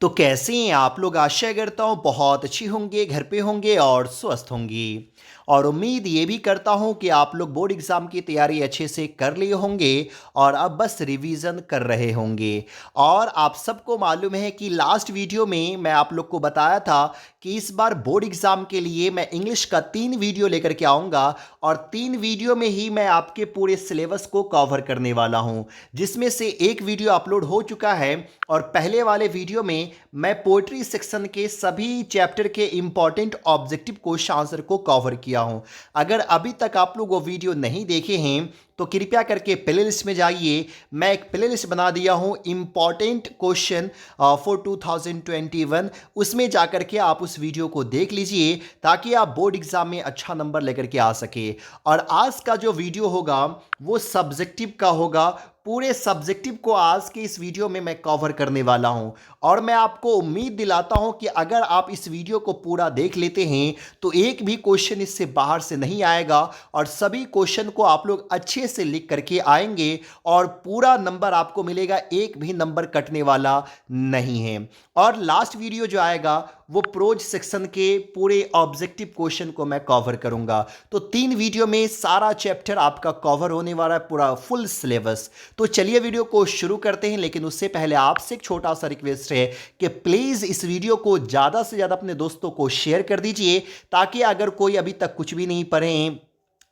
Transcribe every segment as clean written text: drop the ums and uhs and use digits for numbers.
तो कैसे हैं आप लोग? आशा करता हूँ बहुत अच्छी होंगे, घर पे होंगे और स्वस्थ होंगी। और उम्मीद ये भी करता हूँ कि आप लोग बोर्ड एग्ज़ाम की तैयारी अच्छे से कर लिए होंगे और अब बस रिवीजन कर रहे होंगे। और आप सबको मालूम है कि लास्ट वीडियो में मैं आप लोग को बताया था कि इस बार बोर्ड एग्ज़ाम के लिए मैं इंग्लिश का 3 वीडियो लेकर के आऊँगा और 3 वीडियो में ही मैं आपके पूरे सिलेबस को कवर करने वाला हूँ, जिसमें से एक वीडियो अपलोड हो चुका है और पहले वाले वीडियो में मैं पोएट्री सेक्शन के सभी चैप्टर के इंपॉर्टेंट ऑब्जेक्टिव क्वेश्चन आंसर को कवर किया हूं। अगर अभी तक आप लोग वो वीडियो नहीं देखे हैं तो कृपया करके प्ले लिस्ट में जाइए। मैं एक प्ले लिस्ट बना दिया हूं इंपॉर्टेंट क्वेश्चन फॉर 2021, उसमें जाकर के आप उस वीडियो को देख लीजिए ताकि आप बोर्ड एग्जाम में अच्छा नंबर लेकर के आ सके। और आज का जो वीडियो होगा वो सब्जेक्टिव का होगा। पूरे सब्जेक्टिव को आज के इस वीडियो में मैं कवर करने वाला हूं और मैं आपको उम्मीद दिलाता हूं कि अगर आप इस वीडियो को पूरा देख लेते हैं तो एक भी क्वेश्चन इससे बाहर से नहीं आएगा और सभी क्वेश्चन को आप लोग अच्छे से लिख करके आएंगे और पूरा नंबर आपको मिलेगा, एक भी नंबर कटने वाला नहीं है। और लास्ट वीडियो जो आएगा वो प्रोज सेक्शन के पूरे ऑब्जेक्टिव क्वेश्चन को मैं कवर करूंगा। तो 3 वीडियो में सारा चैप्टर आपका कवर होने वाला है, पूरा फुल सिलेबस। तो चलिए वीडियो को शुरू करते हैं, लेकिन उससे पहले आपसे एक छोटा सा रिक्वेस्ट है कि प्लीज़ इस वीडियो को ज़्यादा से ज़्यादा अपने दोस्तों को शेयर कर दीजिए ताकि अगर कोई अभी तक कुछ भी नहीं पढ़े हैं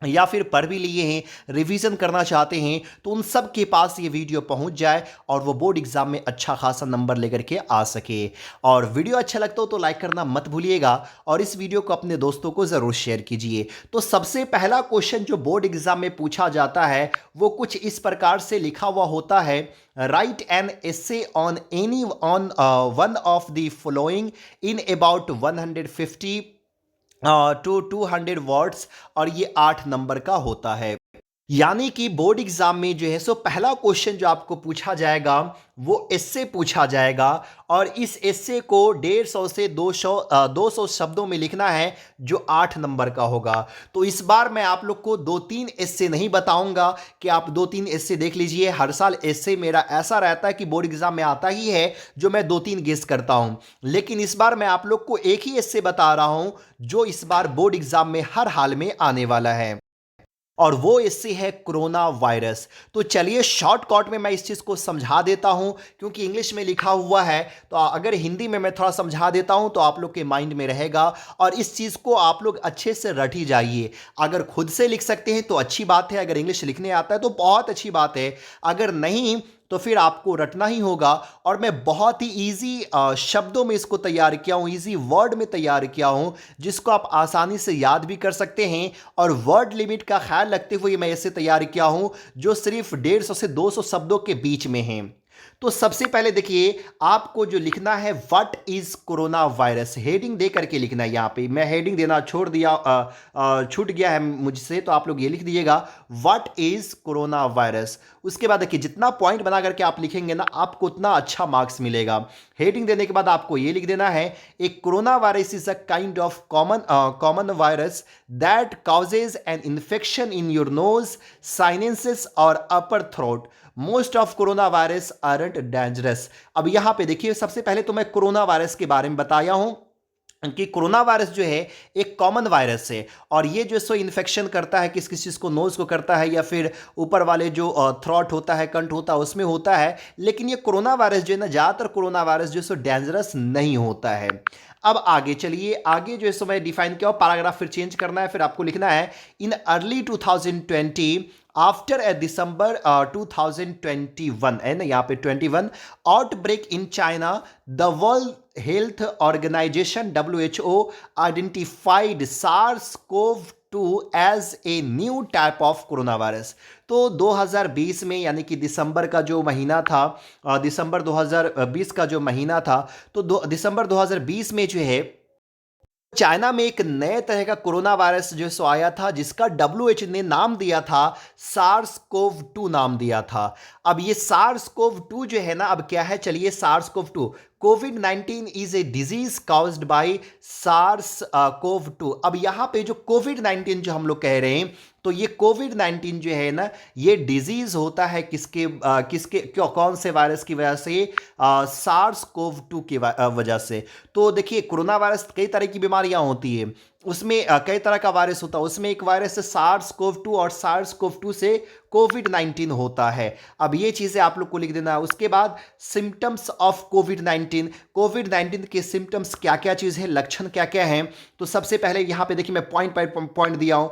या फिर पढ़ भी लिए हैं, रिवीजन करना चाहते हैं, तो उन सब के पास ये वीडियो पहुंच जाए और वो बोर्ड एग्जाम में अच्छा खासा नंबर लेकर के आ सके। और वीडियो अच्छा लगता हो तो लाइक करना मत भूलिएगा और इस वीडियो को अपने दोस्तों को ज़रूर शेयर कीजिए। तो सबसे पहला क्वेश्चन जो बोर्ड एग्जाम में पूछा जाता है वो कुछ इस प्रकार से लिखा हुआ होता है, write an essay on any on one of the following in about 150 to 200 words. और ये 8 नंबर का होता है। यानी कि बोर्ड एग्जाम में जो है सो पहला क्वेश्चन जो आपको पूछा जाएगा वो एस्से पूछा जाएगा और इस एस्से को 150 से 200 शब्दों में लिखना है जो 8 नंबर का होगा। तो इस बार मैं आप लोग को 2-3 एस्से नहीं बताऊंगा कि आप 2-3 एस्से देख लीजिए। हर साल एस्से मेरा ऐसा रहता है कि बोर्ड एग्जाम में आता ही है जो मैं 2-3 गेस करता हूं, लेकिन इस बार मैं आप लोग को एक ही एस्से बता रहा हूं जो इस बार बोर्ड एग्जाम में हर हाल में आने वाला है और वो इससे है कोरोना वायरस। तो चलिए शॉर्टकट में मैं इस चीज़ को समझा देता हूं क्योंकि इंग्लिश में लिखा हुआ है, तो अगर हिंदी में मैं थोड़ा समझा देता हूं तो आप लोग के माइंड में रहेगा और इस चीज़ को आप लोग अच्छे से रट ही जाइए। अगर खुद से लिख सकते हैं तो अच्छी बात है, अगर इंग्लिश लिखने आता है तो बहुत अच्छी बात है, अगर नहीं तो फिर आपको रटना ही होगा। और मैं बहुत ही इजी शब्दों में इसको तैयार किया हूँ, इजी वर्ड में तैयार किया हूँ जिसको आप आसानी से याद भी कर सकते हैं और वर्ड लिमिट का ख्याल रखते हुए मैं ऐसे तैयार किया हूँ जो सिर्फ 150 से 200 शब्दों के बीच में हैं। तो सबसे पहले देखिए आपको जो लिखना है what is corona virus, heading दे करके लिखना है। यहाँ पे मैं हेडिंग देना छोड़ दिया, छूट गया है मुझसे, तो आप लोग ये लिख दीजिएगा व्हाट इज कोरोना वायरस। उसके बाद देखिए जितना पॉइंट बना करके आप लिखेंगे ना आपको उतना अच्छा मार्क्स मिलेगा। हेडिंग देने के बाद आपको ये लिख देना है एक corona virus is a kind of common virus that causes an infection in your nose, साइनेंसेस और अपर throat. Most of corona virus aren't dangerous. अब यहां पे देखिए सबसे पहले तो मैं कोरोना वायरस के बारे में बताया हूं कि कोरोना वायरस जो है एक कॉमन वायरस है और ये जो सो इन्फेक्शन करता है किस किस चीज़ को, नोज को करता है या फिर ऊपर वाले जो थ्रॉट होता है, कंठ होता है, उसमें होता है। लेकिन ये कोरोना वायरस जो है ना, ज़्यादातर कोरोना वायरस जो है सो डेंजरस नहीं होता है। अब आगे चलिए, आगे जो है सो मैं डिफाइन किया, पैराग्राफ फिर चेंज करना है, फिर आपको लिखना है इन अर्ली 2020 आफ्टर ए दिसंबर 2021 है ना, यहाँ पे 21 outbreak in China, the World Health Organization WHO identified SARS CoV 2 as a new type of coronavirus. तो 2020 में यानी कि दिसंबर का जो महीना था, दिसंबर 2020 का जो महीना था, तो दिसंबर 2020 में जो है चाइना में एक नए तरह का कोरोना वायरस जो सो आया था जिसका WHO ने नाम दिया था सार्स कोव 2 नाम दिया था। अब ये सार्स कोव 2 जो है ना, अब क्या है चलिए, सार्स कोव 2, कोविड-19 is a disease caused by SARS CoV 2। अब यहां पे जो कोविड-19 जो हम लोग कह रहे हैं तो ये कोविड-19 जो है ना, ये डिजीज़ होता है किसके कौन से वायरस की वजह से? सार्स कोव 2 की वजह से। तो देखिए, कोरोना वायरस कई तरह की बीमारियां होती है, उसमें कई तरह का वायरस होता है, उसमें एक वायरस है सार्स कोव 2 और सार्स कोव 2 से कोविड-19 होता है। अब ये चीज़ें आप लोग को लिख देना है। उसके बाद सिम्टम्स ऑफ कोविड-19 के सिम्टम्स क्या क्या चीज़ है, लक्षण क्या क्या हैं? तो सबसे पहले यहाँ पे देखिए, मैं पॉइंट बाय पॉइंट दिया हूँ।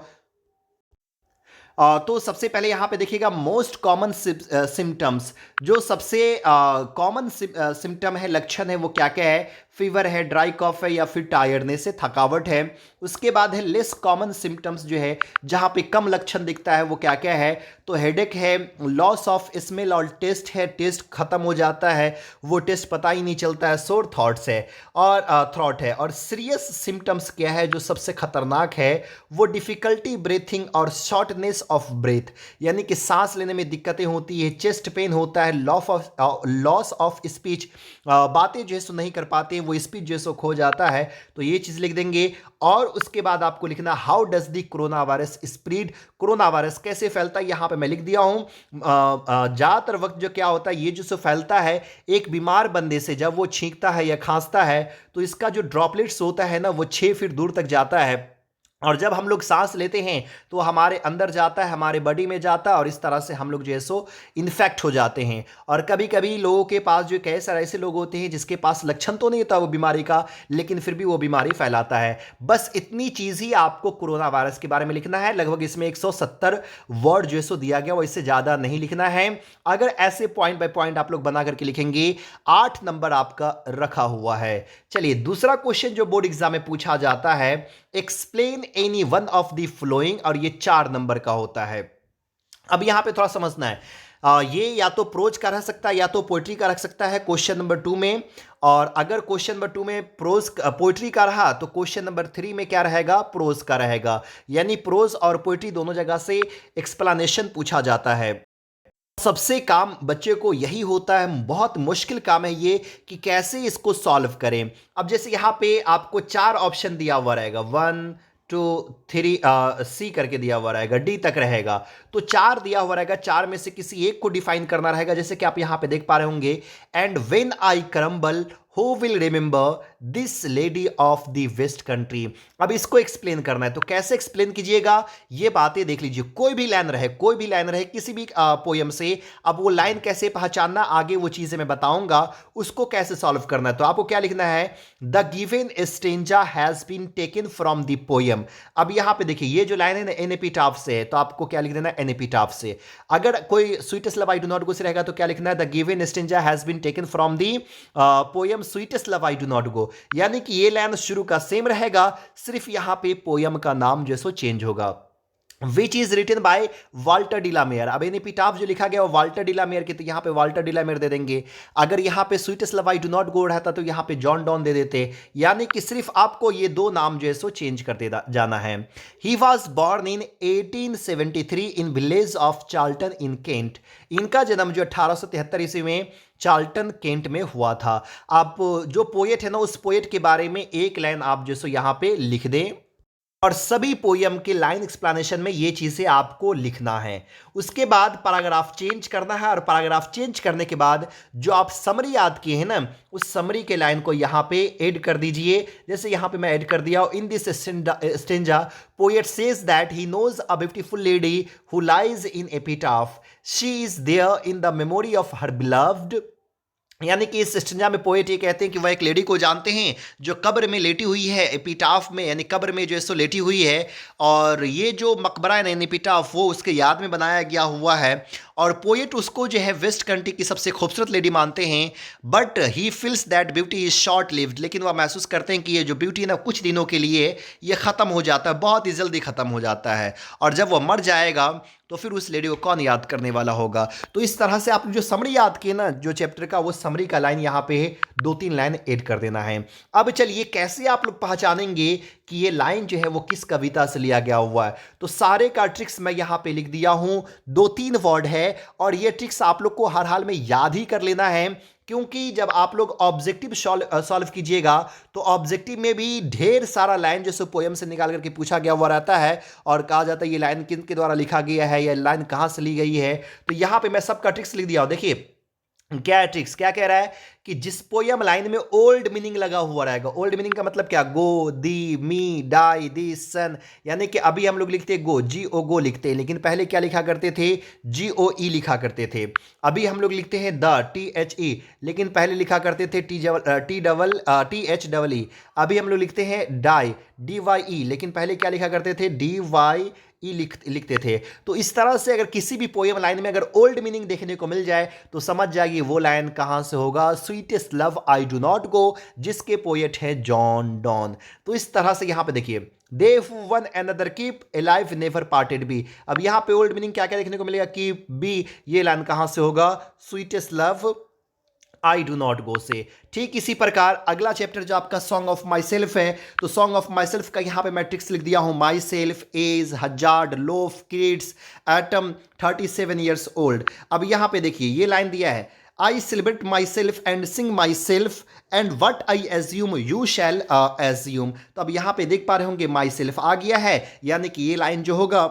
तो सबसे पहले यहाँ पे देखिएगा, मोस्ट कॉमन सिम्टम्स, जो सबसे कॉमन सिम्टम है, लक्षण है, वो क्या क्या है? फीवर है, ड्राई कॉफ है, या फिर टायर्डनेस है, थकावट है। उसके बाद है लेस कॉमन सिम्टम्स, जो है जहाँ पे कम लक्षण दिखता है, वो क्या क्या है? तो हेडेक है, लॉस ऑफ स्मेल और टेस्ट है, टेस्ट खत्म हो जाता है, वो टेस्ट पता ही नहीं चलता है। सोर थॉट्स है और थ्रॉट है। और सीरियस सिम्टम्स क्या है जो सबसे खतरनाक है? वो डिफिकल्टी ब्रीथिंग और शॉर्टनेस ऑफ ब्रेथ, यानी कि सांस लेने में दिक्कतें होती है, चेस्ट पेन होता है, लॉस ऑफ स्पीच, बातें जो है सो नहीं कर पाते हैं, वो स्पीच जो है सो खो जाता है। तो ये चीज़ लिख देंगे। और उसके बाद आपको लिखना, how does the corona virus spread, corona virus कैसे फैलता है? यहाँ पे मैं लिख दिया हूँ। ज़्यादातर वक्त जो क्या होता है, ये जो सो फैलता है एक बीमार बंदे से, जब वो छींकता है या खांसता है, तो इसका जो ड्रॉपलेट्स होता है ना, वो 6 फीट दूर तक जाता है। और जब हम लोग सांस लेते हैं तो हमारे अंदर जाता है, हमारे बॉडी में जाता है, और इस तरह से हम लोग जो है सो इन्फेक्ट हो जाते हैं। और कभी कभी लोगों के पास जो कई सारे ऐसे लोग होते हैं जिसके पास लक्षण तो नहीं होता वो बीमारी का, लेकिन फिर भी वो बीमारी फैलाता है। बस इतनी चीज़ ही आपको कोरोना वायरस के बारे में लिखना है। लगभग इसमें 170 वर्ड जो है सो दिया गया, वो इससे ज़्यादा नहीं लिखना है। अगर ऐसे पॉइंट बाय पॉइंट आप लोग बना करके लिखेंगे, 8 नंबर आपका रखा हुआ है। चलिए, दूसरा क्वेश्चन जो बोर्ड एग्जाम में पूछा जाता है, explain any one of the flowing, और ये 4 नंबर का होता है। अब यहां पे थोड़ा समझना है, ये या तो प्रोज का रह सकता है या तो पोइट्री का रख सकता है क्वेश्चन नंबर 2 में। और अगर क्वेश्चन नंबर 2 में पोइट्री का रहा, तो क्वेश्चन नंबर 3 में क्या रहेगा? प्रोज का रहेगा। यानी प्रोज और पोइट्री दोनों जगह से एक्सप्लेनेशन पूछा जाता है। सबसे काम बच्चे को यही होता है, बहुत मुश्किल काम है ये, कि कैसे इसको सॉल्व करें। अब जैसे यहाँ पे आपको 4 ऑप्शन दिया हुआ रहेगा, 1 2 3, सी करके दिया हुआ रहेगा, डी तक रहेगा। तो 4 दिया हुआ रहेगा, 4 में से किसी एक को डिफाइन करना रहेगा। जैसे कि आप यहाँ पे देख पा रहे होंगे, and when I crumble who will remember this lady of the West Country. अब इसको एक्सप्लेन करना है, तो कैसे एक्सप्लेन कीजिएगा? ये बातें देख लीजिए, कोई भी लाइन रहे किसी भी पोयम से। अब वो लाइन कैसे पहचानना, आगे वो चीजें मैं बताऊंगा, उसको कैसे सॉल्व करना है। तो आपको क्या लिखना है? The given stanza has been taken from the poem. अब यहां पे देखिए, ये जो लाइन है ना, एनेपिटाफ से है, तो आपको क्या लिख देना? एनेपिटाफ से। अगर कोई sweetest love I do not go से रहेगा, तो क्या लिखना है? The given stanza has been taken from the poem sweetest love I do not go. यानी कि ये लाइन शुरू का सेम रहेगा, सिर्फ यहां पे पोयम का नाम जो सो चेंज होगा। Which is written by Walter डिलामेयर। अब एपिटाफ जो लिखा गया वो वाल्टर डिलामेयर के, तो यहां पे वाल्टर डिलामेयर दे देंगे। अगर यहां पे sweetest love I do not गो रहता तो यहां पे जॉन डॉन दे देते। यानी कि सिर्फ आपको ये 2 नाम जो है सो चेंज करते जाना है। He was born in 1873 in village of Charlton in Kent. इनका जन्म जो 1873 ईस्वी में चार्ल्टन केंट में हुआ था। आप जो पोएट है ना, उस पोएट के बारे में एक लाइन आप जो सो यहां पे लिख दें, और सभी पोयम के लाइन एक्सप्लेनेशन में ये चीजें आपको लिखना है। उसके बाद पैराग्राफ चेंज करना है, और पैराग्राफ चेंज करने के बाद जो आप समरी याद किए हैं ना, उस समरी के लाइन को यहां पे ऐड कर दीजिए। जैसे यहां पे मैं ऐड कर दिया, in this stanza poet says that he knows a beautiful lady who lies in epitaph, she is there in the memory of her beloved. यानी कि इस स्टेंजा में पोएट ये कहते हैं कि वह एक लेडी को जानते हैं जो कब्र में लेटी हुई है, एपिटाफ में, यानी कब्र में जो है सो लेटी हुई है। और ये जो मकबरा है ना, एपिटाफ, वो उसके याद में बनाया गया हुआ है। और पोएट उसको जो है वेस्ट कंट्री की सबसे खूबसूरत लेडी मानते हैं। But he feels that beauty is short lived. लेकिन वह महसूस करते हैं कि ये जो ब्यूटी है ना, कुछ दिनों के लिए ये ख़त्म हो जाता है, बहुत ही जल्दी ख़त्म हो जाता है। और जब वह मर जाएगा तो फिर उस लेडी को कौन याद करने वाला होगा। तो इस तरह से आप जो समरी याद किए ना जो चैप्टर का, वो समरी का लाइन यहाँ पे 2-3 लाइन ऐड कर देना है। अब चलिए, कैसे आप लोग पहचानेंगे कि ये लाइन जो है वो किस कविता से लिया गया हुआ है? तो सारे का ट्रिक्स मैं यहाँ पे लिख दिया हूँ, 2-3 वर्ड है, और ये ट्रिक्स आप लोग को हर हाल में याद ही कर लेना है। क्योंकि जब आप लोग ऑब्जेक्टिव सॉल्व कीजिएगा तो ऑब्जेक्टिव में भी ढेर सारा लाइन जैसे पोएम से निकाल करके पूछा गया हुआ रहता है और कहा जाता है ये लाइन किन के द्वारा लिखा गया है, ये लाइन कहाँ से ली गई है। तो यहाँ पे मैं सबका ट्रिक्स लिख दिया हूँ। देखिए क्या है ट्रिक्स, क्या कह रहा है कि जिस पोयम लाइन में ओल्ड मीनिंग लगा हुआ रहेगा, ओल्ड मीनिंग का मतलब क्या, गो, दी, मी, डाई, दिस, सन, यानी कि अभी हम लोग लिखते हैं गो, जी ओ गो लिखते हैं, लेकिन पहले क्या लिखा करते थे, जी ओ ई लिखा करते थे। अभी हम लोग लिखते हैं द, टी एच ई, लेकिन पहले लिखा करते थे टी एच डबल ई। अभी हम लोग लिखते हैं डाई, डी वाई ई, लेकिन पहले क्या लिखा करते थे, डी वाई ई लिखते थे। तो इस तरह से अगर किसी भी पोएम लाइन में अगर ओल्ड मीनिंग देखने को मिल जाए तो समझ जाइए वो लाइन कहां से होगा, sweetest love I do not गो, जिसके पोएट है जॉन डॉन। तो इस तरह से यहां पे देखिए, दे one another keep alive never parted B. अब यहां पे ओल्ड मीनिंग क्या क्या देखने को मिलेगा, कीप बी, ये लाइन कहां से होगा, sweetest love I do not go से। ठीक इसी प्रकार अगला चैप्टर जो आपका सॉन्ग ऑफ माई सेल्फ है, तो सॉन्ग ऑफ माई सेल्फ का यहां पे मैं ट्रिक्स लिख दिया हूं, myself, age, hazard, loaf, kids, atom, 37 years old. अब यहां पे देखिए ये लाइन दिया है, I celebrate myself and sing myself and what I assume you shall assume. तो अब यहां पे देख पा रहे होंगे माई सेल्फ आ गया है, यानी कि ये लाइन जो होगा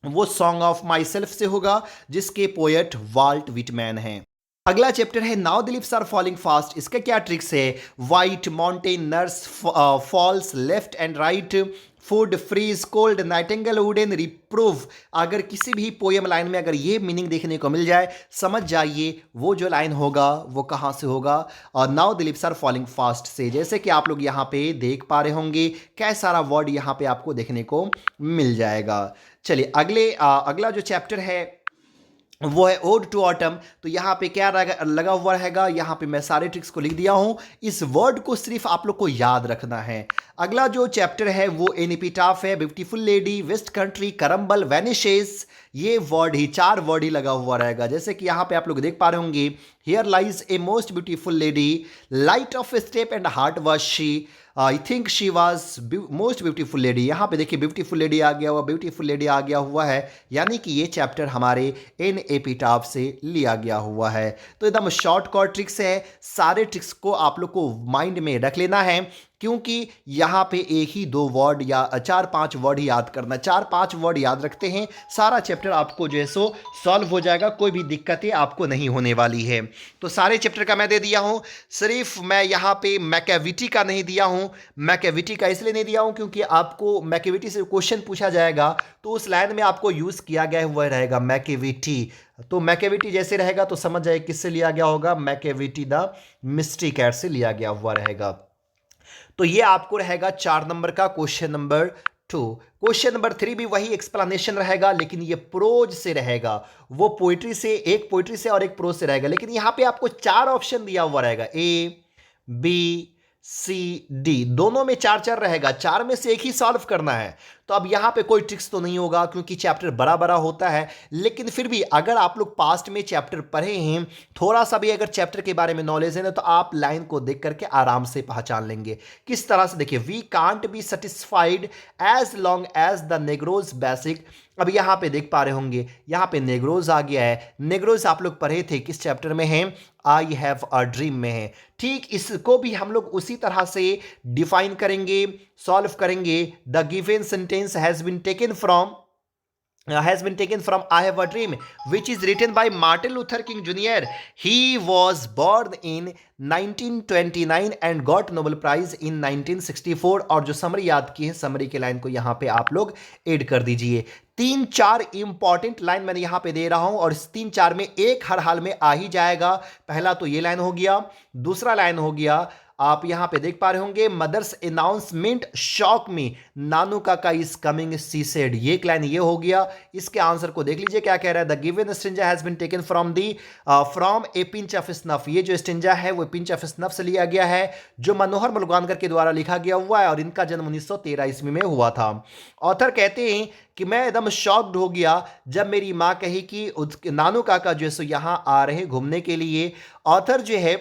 वो सॉन्ग ऑफ माई सेल्फ से होगा, जिसके पोएट वाल्ट विटमैन है। अगला चैप्टर है now the lips are falling fast. इसका क्या ट्रिक्स है, white mountain nurse false left and right, food freeze cold Nightingale wooden रिप्रूव। अगर किसी भी पोएम लाइन में अगर ये मीनिंग देखने को मिल जाए, समझ जाइए वो जो लाइन होगा वो कहाँ से होगा, और now the lips are falling fast से। जैसे कि आप लोग यहाँ पे देख पा रहे होंगे क्या सारा वर्ड यहाँ पे आपको देखने को मिल जाएगा। चलिए अगला जो चैप्टर है वो है ओड टू ऑटम। तो यहाँ पे क्या लगा हुआ रहेगा, यहाँ पे मैं सारे ट्रिक्स को लिख दिया हूँ, इस वर्ड को सिर्फ आप लोग को याद रखना है। अगला जो चैप्टर है वो एन एपिटाफ है, beautiful lady, west country, crumble, vanishes, ये वर्ड ही 4 वर्ड ही लगा हुआ रहेगा। जैसे कि यहाँ पे आप लोग देख पा रहे होंगे, here lies a most beautiful lady, light of step and heart was she, I think she was most beautiful lady. यहाँ पे देखिए ब्यूटीफुल लेडी आ गया हुआ, ब्यूटीफुल लेडी आ गया हुआ है, यानी कि ये चैप्टर हमारे एन एपिटाफ से लिया गया हुआ है। तो एकदम शॉर्ट कॉट ट्रिक्स है, सारे ट्रिक्स को आप लोग को माइंड में रख लेना है, क्योंकि यहाँ पे एक ही 2 वर्ड या 4-5 वर्ड ही याद करना, 4-5 वर्ड याद रखते हैं सारा चैप्टर आपको जो है सो सॉल्व हो जाएगा, कोई भी दिक्कतें आपको नहीं होने वाली है। तो सारे चैप्टर का मैं दे दिया हूँ, सिर्फ मैं यहाँ पे मैकेविटी का नहीं दिया हूँ। मैकेविटी का इसलिए नहीं दिया हूँ क्योंकि आपको मैकेविटी से क्वेश्चन पूछा जाएगा तो उस लाइन में आपको यूज़ किया गया हुआ रहेगा मैकेविटी। तो मैकेविटी जैसे रहेगा तो समझ जाए किससे लिया गया होगा, मैकेविटी द मिस्ट्री कैट से लिया गया हुआ रहेगा। तो ये आपको रहेगा 4 नंबर का क्वेश्चन नंबर 2। क्वेश्चन नंबर 3 भी वही एक्सप्लेनेशन रहेगा, लेकिन ये प्रोज से रहेगा, वो पोइट्री से, एक पोइट्री से और एक प्रोज से रहेगा। लेकिन यहां पे आपको 4 ऑप्शन दिया हुआ रहेगा, ए, बी, सी, डी, दोनों में 4-4 रहेगा, 4 में से एक ही सॉल्व करना है। तो अब यहाँ पे कोई ट्रिक्स तो नहीं होगा क्योंकि चैप्टर बड़ा बड़ा होता है, लेकिन फिर भी अगर आप लोग पास्ट में चैप्टर पढ़े हैं, थोड़ा सा भी अगर चैप्टर के बारे में नॉलेज है ना, तो आप लाइन को देख करके आराम से पहचान लेंगे। किस तरह से, देखिए, we can't be satisfied as long as the Negroes basic. अब यहाँ पे देख पा रहे होंगे, यहाँ पे नेग्रोज आ गया है। नेग्रोज आप लोग पढ़े थे, किस चैप्टर में है, आई हैव अ ड्रीम में है। ठीक इसको भी हम लोग उसी तरह से डिफाइन करेंगे, सॉल्व करेंगे। The given sentence has been taken from I Have a Dream, which is written by Martin Luther King Jr. He was born in 1929 and got Nobel Prize in 1964। और जो समरी याद की है, summary के line को यहाँ पे आप लोग ऐड कर दीजिए। 3-4 इंपॉर्टेंट लाइन मैंने यहाँ पे दे रहा हूँ और इस 3-4 में एक हर हाल में आ ही जाएगा। पहला तो ये लाइन हो गया, दूसरा लाइन हो गया, आप यहां पे देख पा रहे होंगे, मदर्स अनाउंसमेंट शॉक मी, नानू काका इज कमिंग सी सेड, ये एक लाइन ये हो गया। इसके आंसर को देख लीजिए क्या कह रहा है, the given stanza has been taken from a pinch of snuff. ये जो स्टिंजा है वो पिंच ऑफ स्नफ से लिया गया है, जो मनोहर मुलगानकर के द्वारा लिखा गया हुआ है और इनका जन्म 1913 ईस्वी में हुआ था। ऑथर कहते हैं कि मैं एकदम शॉक्ड हो गया जब मेरी माँ कही कि नानू काका जो है सो यहाँ आ रहे घूमने के लिए। ऑथर जो है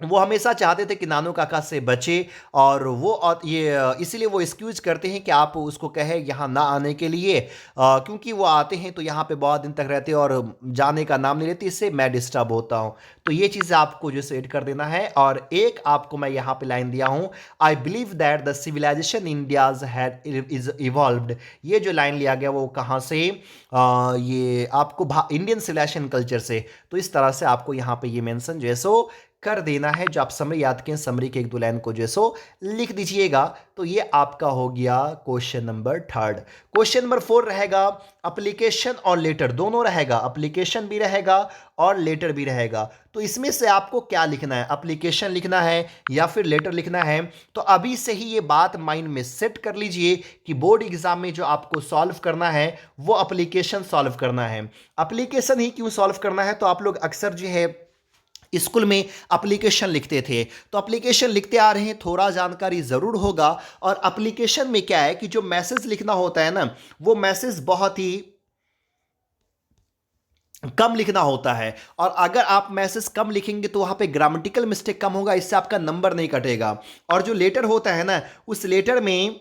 वो हमेशा चाहते थे कि नानू काका से बचे, और वो ये इसीलिए वो एक्सक्यूज करते हैं कि आप उसको कहें यहाँ ना आने के लिए, क्योंकि वो आते हैं तो यहाँ पे बहुत दिन तक रहते हैं और जाने का नाम नहीं लेते, इससे मैं डिस्टर्ब होता हूँ। तो ये चीज़ आपको जो सेट कर देना है। और एक आपको मैं यहाँ पे लाइन दिया हूँ, I believe that the civilization India's had is evolved. ये जो लाइन लिया गया वो कहाँ से, ये आपको इंडियन सिविलाइजेशन कल्चर से। तो इस तरह से आपको यहाँ पे ये मेंशन जो है सो कर देना है। जो आप समरी याद करें, समरी के एक दो लाइन को जो है सो लिख दीजिएगा। तो ये आपका हो गया क्वेश्चन नंबर 3। क्वेश्चन नंबर 4 रहेगा एप्लीकेशन और लेटर दोनों रहेगा, एप्लीकेशन भी रहेगा और लेटर भी रहेगा। तो इसमें से आपको क्या लिखना है, एप्लीकेशन लिखना है या फिर लेटर लिखना है। तो अभी से ही ये बात माइंड में सेट कर लीजिए कि बोर्ड एग्जाम में जो आपको सॉल्व करना है वो एप्लीकेशन सॉल्व करना है। एप्लीकेशन ही क्यों सॉल्व करना है, तो आप लोग अक्सर जो है स्कूल में एप्लीकेशन लिखते थे, तो एप्लीकेशन लिखते आ रहे हैं, थोड़ा जानकारी ज़रूर होगा। और एप्लीकेशन में क्या है कि जो मैसेज लिखना होता है ना, वो मैसेज बहुत ही कम लिखना होता है। और अगर आप मैसेज कम लिखेंगे तो वहाँ पे ग्रामेटिकल मिस्टेक कम होगा, इससे आपका नंबर नहीं कटेगा। और जो लेटर होता है ना, उस लेटर में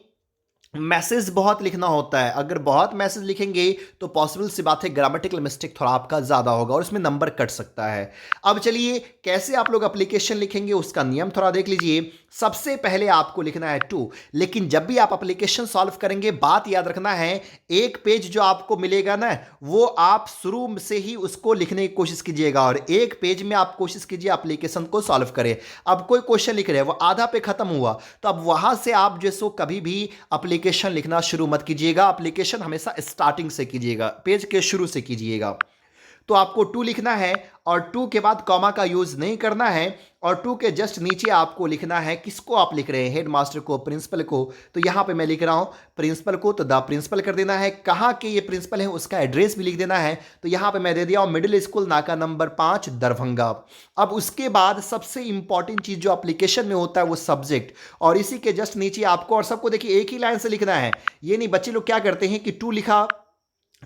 मैसेज बहुत लिखना होता है। अगर बहुत मैसेज लिखेंगे तो पॉसिबल सी बात है ग्रामेटिकल मिस्टेक थोड़ा आपका ज़्यादा होगा और उसमें नंबर कट सकता है। अब चलिए कैसे आप लोग एप्लीकेशन लिखेंगे उसका नियम थोड़ा देख लीजिए। सबसे पहले आपको लिखना है टू, लेकिन जब भी आप एप्लीकेशन सॉल्व करेंगे बात याद रखना है, एक पेज जो आपको मिलेगा ना वो आप शुरू से ही उसको लिखने की कोशिश कीजिएगा और एक पेज में आप कोशिश कीजिए एप्लीकेशन को सॉल्व करें। अब कोई क्वेश्चन लिख रहे हैं वो आधा पे खत्म हुआ, तो अब वहां से आप जो सो कभी भी एप्लीकेशन लिखना शुरू मत कीजिएगा। एप्लीकेशन हमेशा स्टार्टिंग से कीजिएगा, पेज के शुरू से कीजिएगा। तो आपको टू लिखना है और टू के बाद कॉमा का यूज नहीं करना है। और टू के जस्ट नीचे आपको लिखना है, किसको आप लिख रहे हैं, हेडमास्टर को, प्रिंसिपल को। तो यहां पे मैं लिख रहा हूं प्रिंसिपल को, तो द प्रिंसिपल कर देना है। कहां के ये प्रिंसिपल है उसका एड्रेस भी लिख देना है। तो यहां पे मैं दे दिया हूं मिडिल स्कूल नाका नंबर 5 दरभंगा। अब उसके बाद सबसे इंपॉर्टेंट चीज जो एप्लीकेशन में होता है वो सब्जेक्ट, और इसी के जस्ट नीचे आपको, और सबको देखिए एक ही लाइन से लिखना है। ये नहीं बच्चे लोग क्या करते हैं कि टू लिखा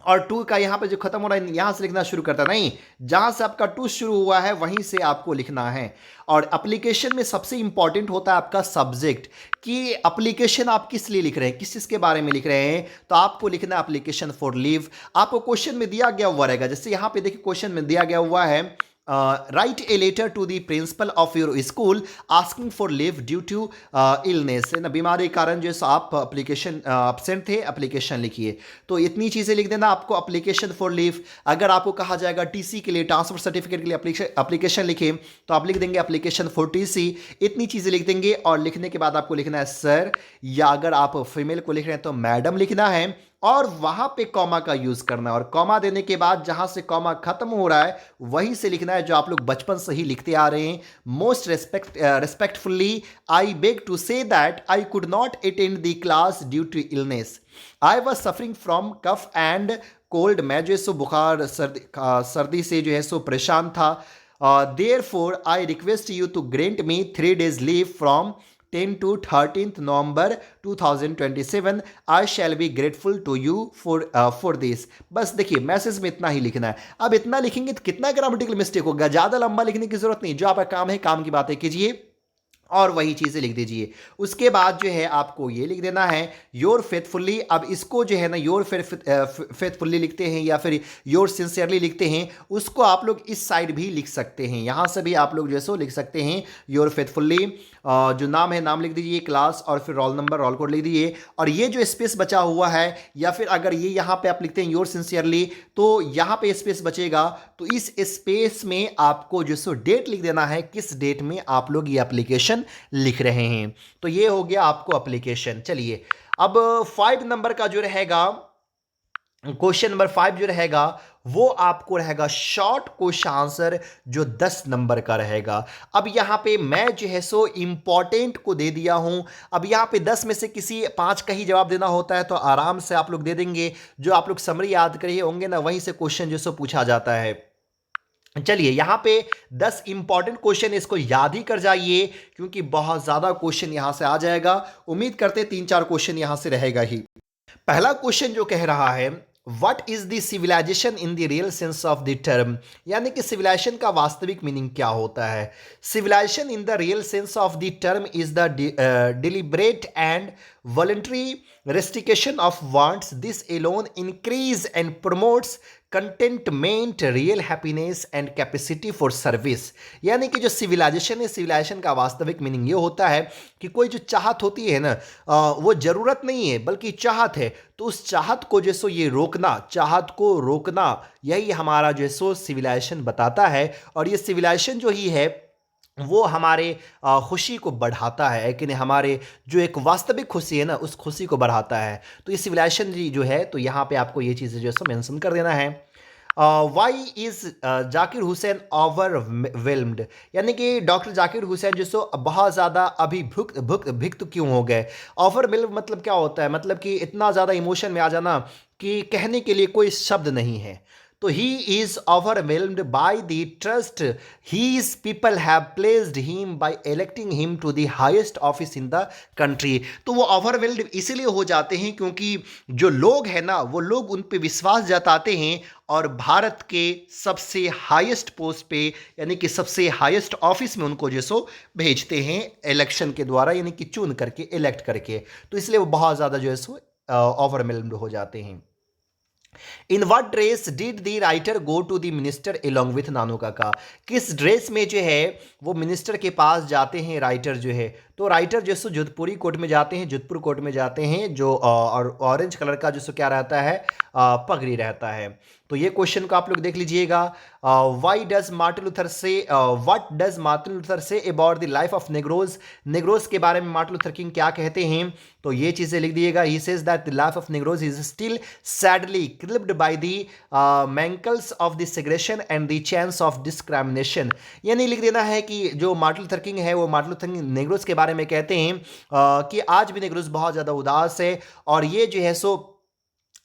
और टू का यहां पे जो खत्म हो रहा है यहां से लिखना शुरू करता है, नहीं, जहां से आपका टू शुरू हुआ है वहीं से आपको लिखना है। और एप्लीकेशन में सबसे इंपॉर्टेंट होता है आपका सब्जेक्ट, कि एप्लीकेशन आप किस लिए लिख रहे हैं, किस चीज के बारे में लिख रहे हैं। तो आपको लिखना है एप्लीकेशन फॉर लीव। आपको क्वेश्चन में दिया गया हुआ रहेगा, जैसे यहां पे देखिए क्वेश्चन में दिया गया हुआ है write a letter to the principal of your school asking for leave due to illness, है ना, बीमारी के कारण जो है आप एप्लीकेशन एबसेंट थे, एप्लीकेशन लिखिए। तो इतनी चीज़ें लिख देना आपको, एप्लीकेशन फॉर लीव। अगर आपको कहा जाएगा टीसी के लिए, ट्रांसफर सर्टिफिकेट के लिए एप्लीकेशन लिखे, तो आप लिख देंगे एप्लीकेशन फॉर टीसी। इतनी चीज़ें लिख देंगे और लिखने के बाद आपको लिखना है सर, या अगर आप फीमेल को लिख रहे हैं तो मैडम लिखना है। और वहां पे कॉमा का यूज करना है, और कॉमा देने के बाद जहां से कॉमा खत्म हो रहा है वहीं से लिखना है जो आप लोग बचपन से ही लिखते आ रहे हैं। Most respectfully I beg to say that I could not attend the class due to illness. I was suffering from cough and cold. मैं जो है सो बुखार सर्दी से जो है सो परेशान था। Therefore I request you to grant me 3 days leave from 10 to 13th November 2027। I shall be grateful to you for this. बस देखिए मैसेज में इतना ही लिखना है। अब इतना लिखेंगे तो कितना ग्रामेटिकल मिस्टेक होगा, ज़्यादा लंबा लिखने की जरूरत नहीं, जो आपका काम है काम की बातें कीजिए और वही चीज़ें लिख दीजिए। उसके बाद जो है आपको ये लिख देना है योर फेथफुल्ली। अब इसको जो है ना योर फेथफुल्ली लिखते हैं या फिर योर सिंसियरली लिखते हैं, उसको आप लोग इस साइड भी लिख सकते हैं, यहाँ से भी आप लोग जो है सो लिख सकते हैं योर फेथफुल्ली। जो नाम है नाम लिख दीजिए, क्लास और फिर रोल नंबर रोल कोड लिख दीजिए। और ये जो स्पेस बचा हुआ है, या फिर अगर ये यहाँ पे आप लिखते हैं योर सिंसियरली तो यहाँ पे स्पेस बचेगा, तो इस स्पेस में आपको जो सो डेट लिख देना है, किस डेट में आप लोग ये एप्लीकेशन लिख रहे हैं। तो ये हो गया आपको एप्लीकेशन। चलिए अब 5 नंबर का जो रहेगा, क्वेश्चन नंबर 5 जो रहेगा वो आपको रहेगा शॉर्ट क्वेश्चन आंसर, जो 10 नंबर का रहेगा। अब यहां पे मैं जो है सो इंपॉर्टेंट को दे दिया हूं। अब यहां पे 10 में से किसी 5 का ही जवाब देना होता है तो आराम से आप लोग दे देंगे। जो आप लोग समरी याद करे होंगे ना वहीं से क्वेश्चन जो सो पूछा जाता है। चलिए यहाँ पे 10 इंपॉर्टेंट क्वेश्चन, इसको याद ही कर जाइए क्योंकि बहुत ज्यादा क्वेश्चन यहां से आ जाएगा। उम्मीद करते 3-4 क्वेश्चन यहां से रहेगा ही। पहला क्वेश्चन जो कह रहा है what is the civilization in the real sense of the term, यानी कि सिविलाइजेशन का वास्तविक मीनिंग क्या होता है। Civilization in the real sense of the term is the deliberate and voluntary restriction of wants. This alone increase and promotes contentment, real happiness and capacity for service। यानी कि जो सिविलाइजेशन है, civilisation का वास्तविक meaning ये होता है कि कोई जो चाहत होती है ना, वो ज़रूरत नहीं है बल्कि चाहत है, तो उस चाहत को जो सो ये रोकना, चाहत को रोकना, यही हमारा जो सो सिविलाइजेशन बताता है। और ये सिविलाइजेशन जो ही है वो हमारे खुशी को बढ़ाता है कि नहीं, हमारे जो एक वास्तविक खुशी है ना, उस खुशी को बढ़ाता है। तो ये सिविलाइजेशन जो है, तो यहाँ पे आपको ये चीज़ें जो है सो मेंशन कर देना है। Why is Zakir Hussain overwhelmed, यानी कि डॉक्टर जाकिर हुसैन जो सो बहुत ज़्यादा भिक्त क्यों हो गए। ओवरवेल्म मतलब क्या होता है, मतलब कि इतना ज़्यादा इमोशन में आ जाना कि कहने के लिए कोई शब्द नहीं है। तो he is overwhelmed by the trust his people have placed him by electing him to the highest office in the country। तो वो overwhelmed इसीलिए हो जाते हैं क्योंकि जो लोग हैं ना, वो लोग उन पे विश्वास जताते हैं और भारत के सबसे हाईएस्ट पोस्ट पे, यानी कि सबसे हाईएस्ट ऑफिस में उनको जो सो भेजते हैं इलेक्शन के द्वारा, यानी कि चुन करके, इलेक्ट करके। तो इसलिए वो बहुत ज़्यादा जो है सो ओवरवेल्म्ड हो जाते हैं। In what dress did the writer go to the minister along with Nanu Kaka, किस ड्रेस में जो है वो मिनिस्टर के पास जाते हैं राइटर जो है। तो राइटर जो सो जोधपुरी कोर्ट में जाते हैं, जोधपुर कोर्ट में जाते हैं, जो और ऑरेंज कलर का जो सो क्या रहता है, पगड़ी रहता है। तो ये क्वेश्चन को आप लोग देख लीजिएगा। वाई डज मार्टिन लूथर से, what does Martin Luther say about the life of नेग्रोज, नेग्रोज के बारे में मार्टिन लूथर किंग क्या कहते हैं। तो ये चीज़ें लिख दिएगा। He says that the life of negroes is still sadly crippled by the manacles of the segregation and the chains of discrimination. यानी लिख देना है कि जो मार्टिन लूथर किंग है, वो मार्टिन लूथर किंग नेग्रोज के बारे में कहते हैं कि आज भी नेग्रोज बहुत ज़्यादा उदास है और ये जो है सो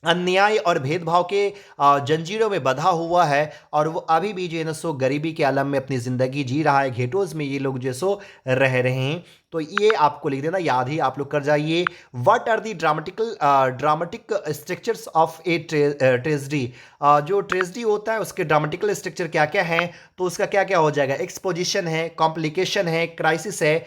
अन्याय और भेदभाव के जंजीरों में बंधा हुआ है और वो अभी भी जो है ना सो गरीबी के आलम में अपनी ज़िंदगी जी रहा है। घेटोज़ में ये लोग जो सो रह रहे हैं। तो ये आपको लिख देना, याद ही आप लोग कर जाइए। What are the dramatic structures of a tragedy, जो ट्रेजडी होता है उसके ड्रामेटिकल स्ट्रक्चर क्या क्या हैं। तो उसका क्या क्या हो जाएगा, एक्सपोजिशन है, कॉम्प्लिकेशन है, क्राइसिस है,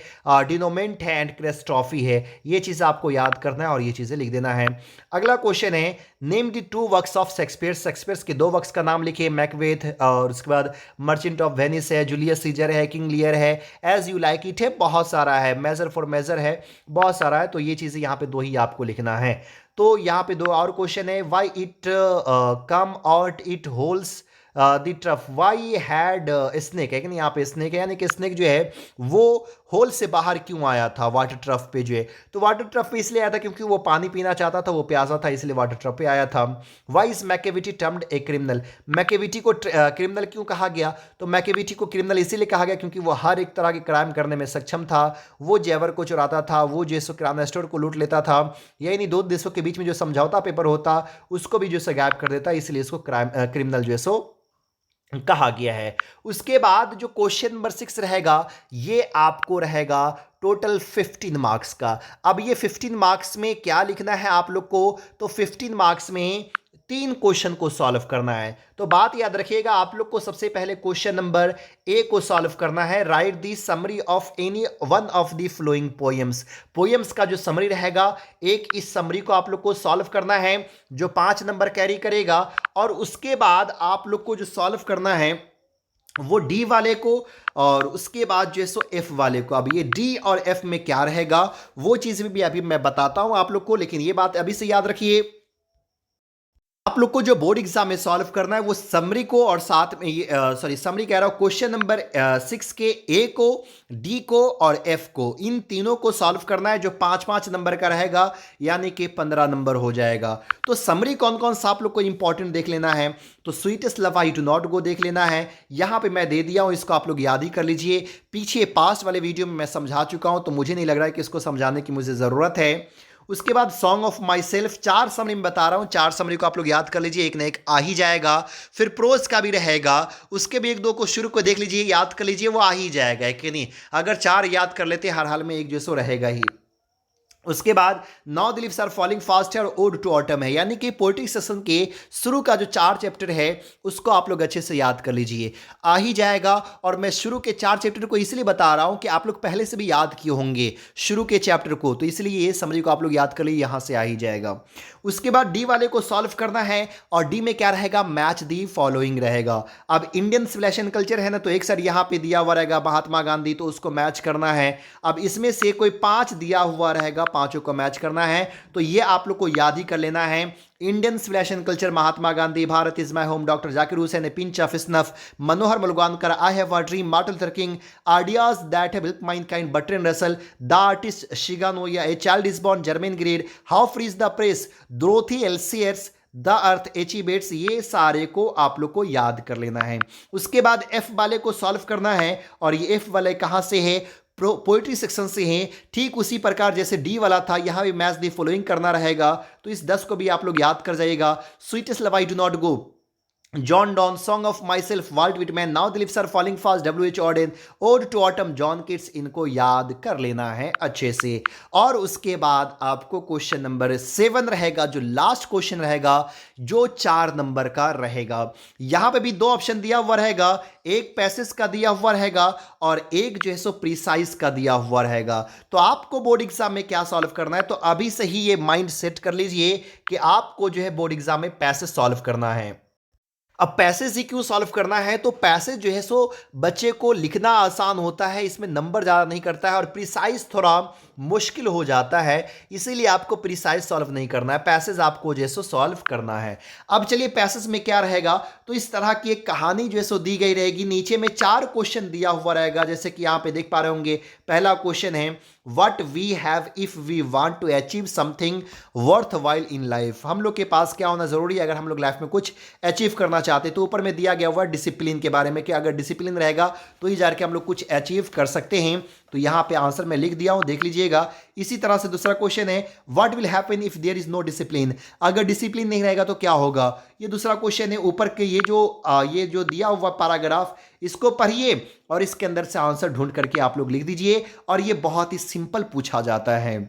डिनोमेंट है एंड क्रेस्ट्रॉफी है। ये चीज़ आपको याद करना है और ये चीज़ें लिख देना है। अगला क्वेश्चन है, name the two works of Shakespeare, Shakespeare के दो वर्क्स का नाम लिखिए। मैकबेथ और उसके बाद मर्चेंट ऑफ वेनिस है, जूलियस सीजर है, किंग लियर है, एज यू लाइक इट है, बहुत सारा है, मेजर फॉर मेजर है, बहुत सारा है। तो ये चीज़ें यहाँ पे दो ही आपको लिखना है। तो यहाँ पे दो और क्वेश्चन है, why it come out it holds the trough, why had snake है कि नहीं, यहाँ पे स्नेक है, यानी कि स्नेक जो है वो होल से बाहर क्यों आया था वाटर ट्रफ पे जो है। तो वाटर ट्रफ पे इसलिए आया था क्योंकि वो पानी पीना चाहता था, वो प्यासा था, इसलिए वाटर ट्रफ पे आया था। Why is Macavity termed a criminal, Macavity को क्रिमिनल क्यों कहा गया। तो मैकेविटी को क्रिमिनल इसीलिए कहा गया क्योंकि वो हर एक तरह के क्राइम करने में सक्षम था। वो जेवर को चुराता था, वो जैसो किराना स्टोर को लूट लेता था, यही नहीं दो देशों के बीच में जो समझौता पेपर होता उसको भी जो सो गायब कर देता, इसलिए इसको क्रिमिनल जो है सो कहा गया है। उसके बाद जो क्वेश्चन नंबर 6 रहेगा, ये आपको रहेगा टोटल 15 मार्क्स का। अब ये 15 मार्क्स में क्या लिखना है आप लोग को, तो 15 मार्क्स में 3 क्वेश्चन को सॉल्व करना है। तो बात याद रखिएगा, आप लोग को सबसे पहले क्वेश्चन नंबर ए को सॉल्व करना है। Right the summary of any one of the following poems, poems का जो समरी रहेगा, एक इस समरी को आप लोग को सॉल्व करना है जो 5 नंबर कैरी करेगा। और उसके बाद आप लोग को जो सॉल्व करना है वो डी वाले को और उसके बाद जो है सो एफ वाले को। अब ये डी और एफ में क्या रहेगा वो चीज़ भी अभी मैं बताता हूं आप लोग को, लेकिन ये बात अभी से याद रखिए। आप लोग को जो बोर्ड एग्जाम में सॉल्व करना है वो समरी को और साथ में ये समरी कह रहा हूँ, क्वेश्चन नंबर 6 के ए को, डी को और एफ को, इन तीनों को सॉल्व करना है जो 5-5 नंबर का रहेगा, यानी कि 15 नंबर हो जाएगा। तो समरी कौन कौन सा आप लोग को इंपॉर्टेंट देख लेना है, तो sweetest love I do not गो देख लेना है, यहाँ पे मैं दे दिया हूँ, इसको आप लोग याद ही कर लीजिए। पीछे पास्ट वाले वीडियो में मैं समझा चुका हूँ, तो मुझे नहीं लग रहा है कि इसको समझाने की मुझे ज़रूरत है। उसके बाद song of my self, 4 summary में बता रहा हूँ, 4 समरी को आप लोग याद कर लीजिए, एक ना एक आ ही जाएगा। फिर प्रोज का भी रहेगा, उसके भी 1-2 को शुरू को देख लीजिए, याद कर लीजिए, वो आ ही जाएगा, है कि नहीं। अगर 4 याद कर लेते हर हाल में एक जो सो रहेगा ही। उसके बाद now the leaves are falling fast है और ओड टू ऑटम है, यानी कि पोएट्री सेशन के शुरू का जो 4 चैप्टर है उसको आप लोग अच्छे से याद कर लीजिए, आ ही जाएगा। और मैं शुरू के 4 चैप्टर को इसलिए बता रहा हूं कि आप लोग पहले से भी याद किए होंगे शुरू के चैप्टर को, तो इसलिए ये समझिए को आप लोग याद कर लीजिए, यहां से आ ही जाएगा। उसके बाद डी वाले को सॉल्व करना है और डी में क्या रहेगा, मैच दी फॉलोइंग रहेगा। अब इंडियन सिविलाइजेशन कल्चर है ना, तो एक सर यहां पे दिया हुआ रहेगा महात्मा गांधी, तो उसको मैच करना है। अब इसमें से कोई 5 दिया हुआ रहेगा, पांचों को मैच करना है, तो ये आप लोग को याद ही कर लेना है। Indian civilization culture, Mahatma Gandhi, Bharat is my home, doctor Zakir Hussain, pinch of snuff, Manohar Mulgaonkar, I have a dream, Martin Luther King, ideas that have helped mankind, Bertrand Russell, the artist Shiga Naoya, a child is born, Germaine Greer, how free is the press, Dorothy L Sayers, the earth H E Bates, ये सारे को आप लोग को याद कर लेना है। उसके बाद एफ वाले को सॉल्व करना है और ये एफ वाले कहां से है, पोइट्री सेक्शन से हैं। ठीक उसी प्रकार जैसे डी वाला था, यहां भी मैच दी फॉलोइंग करना रहेगा, तो इस 10 को भी आप लोग याद कर जाइएगा। Sweetest love I do not go, John Donne, song of myself, Walt Whitman, now the lips are falling fast, W.H. Auden, ode to autumn, John Keats, इनको याद कर लेना है अच्छे से। और उसके बाद आपको क्वेश्चन नंबर 7 रहेगा, जो लास्ट क्वेश्चन रहेगा, जो 4 नंबर का रहेगा। यहां पे भी 2 ऑप्शन दिया हुआ रहेगा, एक पैसेज का दिया हुआ रहेगा और एक जो है सो प्रिसाइज का दिया हुआ रहेगा। तो आपको बोर्ड एग्जाम में क्या सॉल्व करना है, तो अभी से ही ये माइंड सेट कर लीजिए कि आपको जो है बोर्ड एग्जाम में पैसेज सॉल्व करना है। अब पैसेज ही क्यों सॉल्व करना है, तो पैसेज जो है सो बच्चे को लिखना आसान होता है, इसमें नंबर ज़्यादा नहीं करता है और प्रिसाइज थोड़ा मुश्किल हो जाता है, इसीलिए आपको प्रिसाइज सॉल्व नहीं करना है, पैसेज आपको जो है सो सॉल्व करना है। अब चलिए पैसेज में क्या रहेगा, तो इस तरह की एक कहानी जो है सो दी गई रहेगी, नीचे में 4 क्वेश्चन दिया हुआ रहेगा, जैसे कि यहाँ पे देख पा रहे होंगे। पहला क्वेश्चन है what we have if we want to achieve something worthwhile in life, हम लोग के पास क्या होना जरूरी है अगर हम लोग लाइफ में कुछ अचीव करना चाहते हैं। तो ऊपर में दिया गया हुआ डिसिप्लिन के बारे में कि अगर डिसिप्लिन रहेगा तो ही जाकर हम लोग कुछ अचीव कर सकते हैं, तो यहाँ पे आंसर मैं लिख दिया हूं, देख लीजिएगा। इसी तरह से दूसरा क्वेश्चन है what will happen if there is no discipline, अगर डिसिप्लिन नहीं रहेगा तो क्या होगा, ये दूसरा क्वेश्चन है। ऊपर के ये जो दिया हुआ पैराग्राफ, इसको पढ़िए और इसके अंदर से आंसर ढूंढ करके आप लोग लिख दीजिए, और ये बहुत ही सिंपल पूछा जाता है।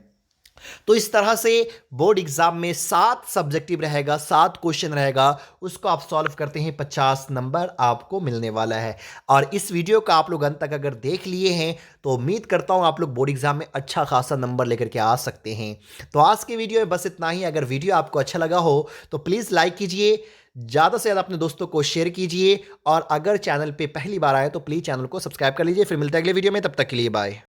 तो इस तरह से बोर्ड एग्जाम में 7 सब्जेक्टिव रहेगा, 7 क्वेश्चन रहेगा, उसको आप सॉल्व करते हैं 50 नंबर आपको मिलने वाला है। और इस वीडियो का आप लोग अंत तक अगर देख लिए हैं तो उम्मीद करता हूं आप लोग बोर्ड एग्जाम में अच्छा खासा नंबर लेकर के आ सकते हैं। तो आज के वीडियो में बस इतना ही। अगर वीडियो आपको अच्छा लगा हो तो प्लीज़ लाइक कीजिए, ज़्यादा से ज़्यादा अपने दोस्तों को शेयर कीजिए, और अगर चैनल पे पहली बार आए तो प्लीज़ चैनल को सब्सक्राइब कर लीजिए। फिर मिलते हैं अगले वीडियो में, तब तक के लिए बाय।